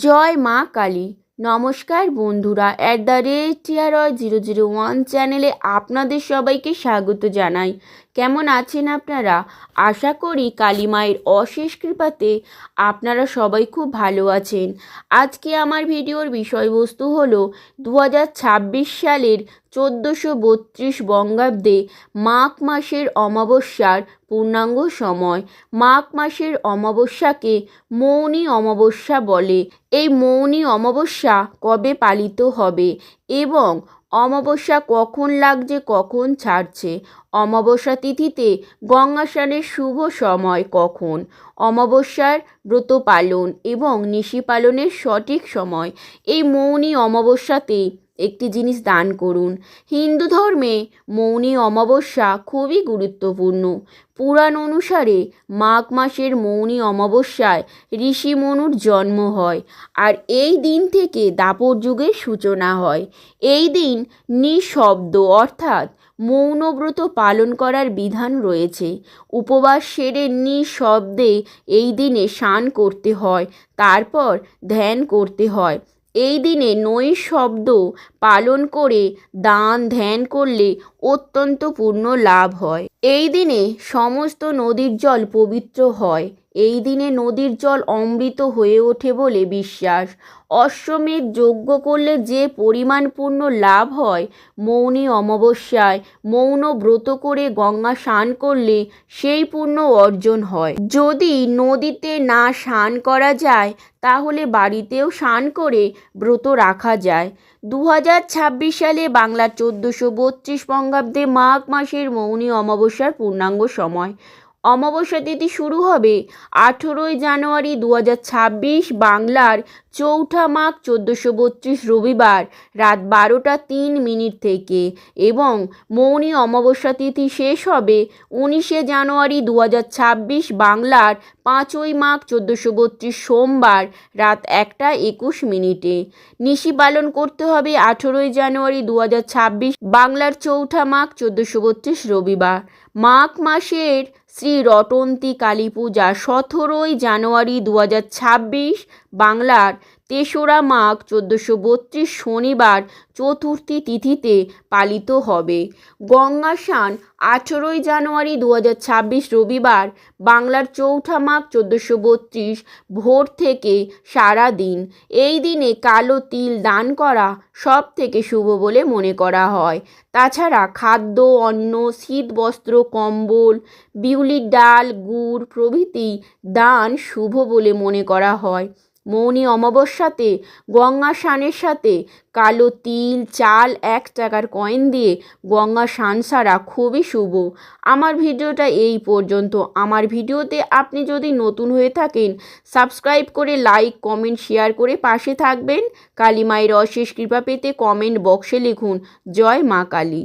জয় মা কালী। নমস্কার বন্ধুরা, @TRY001 চ্যানেলে আপনাদের সবাইকে স্বাগত জানাই। কেমন আছেন আপনারা? আশা করি কালী মায়ের অশেষ কৃপাতে আপনারা সবাই খুব ভালো আছেন। আজকে আমার ভিডিওর বিষয়বস্তু হলো 2026 সালের 1432 বঙ্গাব্দে মাঘ মাসের অমাবস্যার পূর্ণাঙ্গ সময়। মাঘ মাসের অমাবস্যাকে মৌনী অমাবস্যা বলে। এই মৌনী অমাবস্যা কবে পালিত হবে এবং অমাবস্যা কখন লাগছে কখন ছাড়ছে, অমাবস্যা তিথিতে গঙ্গা স্নানের শুভ সময় কখন, অমাবস্যার ব্রত পালন এবং নিশি পালনের সঠিক সময়। এই মৌনী অমাবস্যাতে একটি জিনিস দান করুন। হিন্দু ধর্মে মৌনী অমাবস্যা খুবই গুরুত্বপূর্ণ। পুরাণ অনুসারে মাঘ মাসের মৌনী অমাবস্যায় ঋষি মনুর জন্ম হয় আর এই দিন থেকে দ্বাপর যুগের সূচনা হয়। এই দিন নিঃশব্দ অর্থাৎ মৌনব্রত পালন করার বিধান রয়েছে। উপবাস সেরে নিঃশব্দে এই দিনে স্নান করতে হয়, তারপর ধ্যান করতে হয়। এই দিনে নৈঃশব্দ পালন করে দান ধ্যান করলে অত্যন্ত পুণ্য লাভ হয়। এই দিনে সমস্ত নদীর জল পবিত্র হয়। এই দিনে নদীর জল অমৃত হয়ে ওঠে বলে বিশ্বাস। অশ্বমেধ যজ্ঞ করলে যে পরিমাণ পুণ্য লাভ হয়, মৌনী অমাবস্যায় মৌন ব্রত করে গঙ্গা স্নান করলে সেই পুণ্য অর্জন হয়। যদি নদীতে না স্নান করা যায় তাহলে বাড়িতেও স্নান করে ব্রত রাখা যায়। 2026 সালে বাংলার 1432 বঙ্গাব্দে মাঘ মাসের মৌনী অমাবস্যার পূর্ণাঙ্গ সময়। অমাবস্যা তিথি শুরু হবে 18 জানুয়ারি 2026 বাংলার 4 মাঘ 1432 রবিবার রাত 12টা 3 মিনিট থেকে এবং মৌনী অমাবস্যা তিথি শেষ হবে 19 জানুয়ারি 2026 বাংলার 5 মাঘ 1432 সোমবার রাত 1টা 21 মিনিটে। নিশি পালন করতে হবে 18 জানুয়ারি 2026 বাংলার 4 মাঘ 1432 রবিবার। মাঘ মাসের শ্রী রটন্তী কালী পূজা 17 জানুয়ারি 2026 বাংলার 3রা মাঘ 1432 শনিবার চতুর্থী তিথিতে পালিত হবে। গঙ্গা স্নান 18 জানুয়ারি 2026 রবিবার বাংলার 4 মাঘ 1432 ভোর থেকে সারা দিন। এই দিনে কালো তিল দান করা সব থেকে শুভ বলে মনে করা হয়। তাছাড়া খাদ্য অন্ন শীত বস্ত্র কম্বল বিউলির ডাল গুড় প্রভৃতি দান শুভ বলে মনে করা হয়। মৌনী অমাবস্যাতে গঙ্গা স্নানের সাথে কালো তিল চাল 1 টাকার কয়েন দিয়ে গঙ্গা স্নান সারা খুবই শুভ। আমার ভিডিওটা এই পর্যন্ত। আমার ভিডিওতে আপনি যদি নতুন হয়ে থাকেন সাবস্ক্রাইব করে লাইক কমেন্ট শেয়ার করে পাশে থাকবেন। কালী মায়ের অশেষ কৃপা পেতে কমেন্ট বক্সে লিখুন জয় মা কালী।